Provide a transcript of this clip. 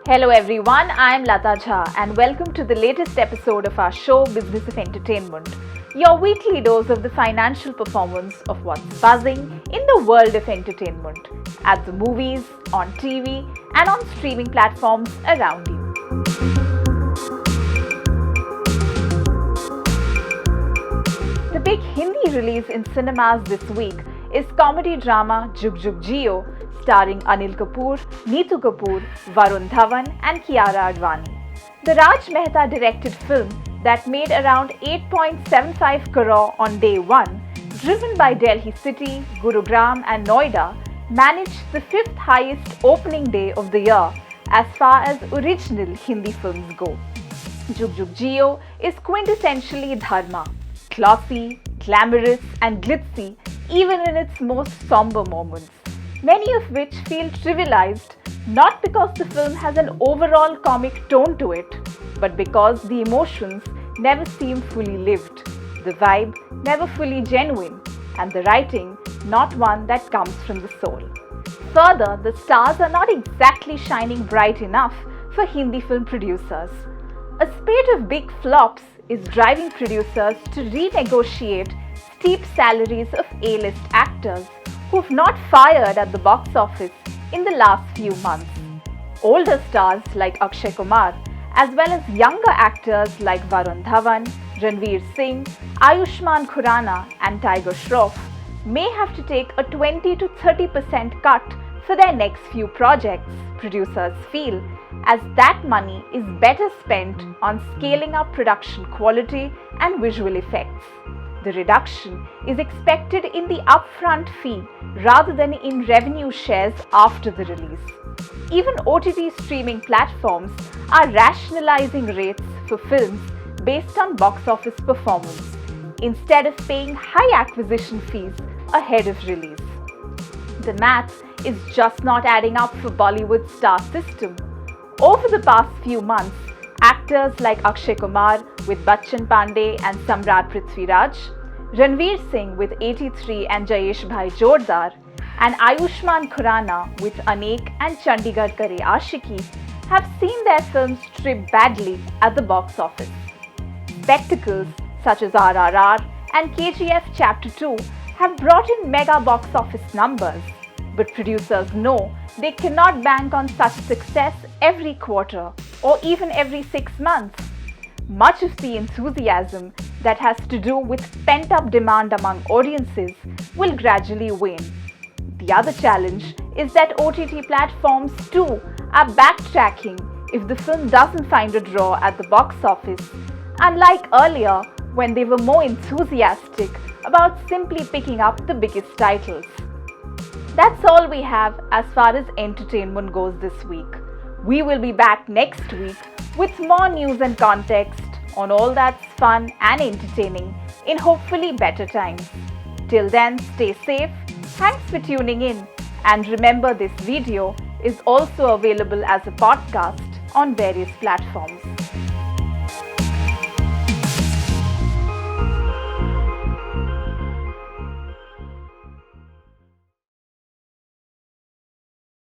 Hello everyone, I am Lata Jha and welcome to the latest episode of our show Business of Entertainment, your weekly dose of the financial performance of what's buzzing in the world of entertainment, at the movies, on TV and on streaming platforms around you. The big Hindi release in cinemas this week is comedy drama Jug Jug Jeeyo, starring Anil Kapoor, Neetu Kapoor, Varun, Dhawan and Kiara Advani. The Raj Mehta directed film that made around 8.75 crore on day one, driven by Delhi City, Gurugram and Noida, managed the fifth highest opening day of the year as far as original Hindi films go. Jug Jug Jeeyo is quintessentially dharma, glossy, glamorous and glitzy even in its most somber moments, many of which feel trivialized not because the film has an overall comic tone to it, but because the emotions never seem fully lived, the vibe never fully genuine, and the writing not one that comes from the soul. Further, the stars are not exactly shining bright enough for Hindi film producers. A spate of big flops is driving producers to renegotiate steep salaries of A-list actors who've not fired at the box office in the last few months. Older stars like Akshay Kumar, as well as younger actors like Varun Dhawan, Ranveer Singh, Ayushmann Khurrana and Tiger Shroff may have to take a 20 to 30% cut for their next few projects, producers feel, as that money is better spent on scaling up production quality and visual effects. The reduction is expected in the upfront fee rather than in revenue shares after the release. Even OTT streaming platforms are rationalizing rates for films based on box office performance, instead of paying high acquisition fees ahead of release. The math is just not adding up for Bollywood's star system. Over the past few months, actors like Akshay Kumar with Bachchan Pandey and Samrat Prithviraj, Ranveer Singh with 83 and Jayesh Bhai Jordar, and Ayushmann Khurrana with Anek and Chandigarh Kare Aashiki have seen their films trip badly at the box office. Spectacles such as RRR and KGF Chapter 2 have brought in mega box office numbers, but producers know they cannot bank on such success every quarter or even every 6 months. Much of the enthusiasm that has to do with pent-up demand among audiences will gradually wane. The other challenge is that OTT platforms too are backtracking if the film doesn't find a draw at the box office, unlike earlier when they were more enthusiastic about simply picking up the biggest titles. That's all we have as far as entertainment goes this week. We will be back next week with more news and context on all that's fun and entertaining in hopefully better times. Till then, stay safe, thanks for tuning in, and remember this video is also available as a podcast on various platforms.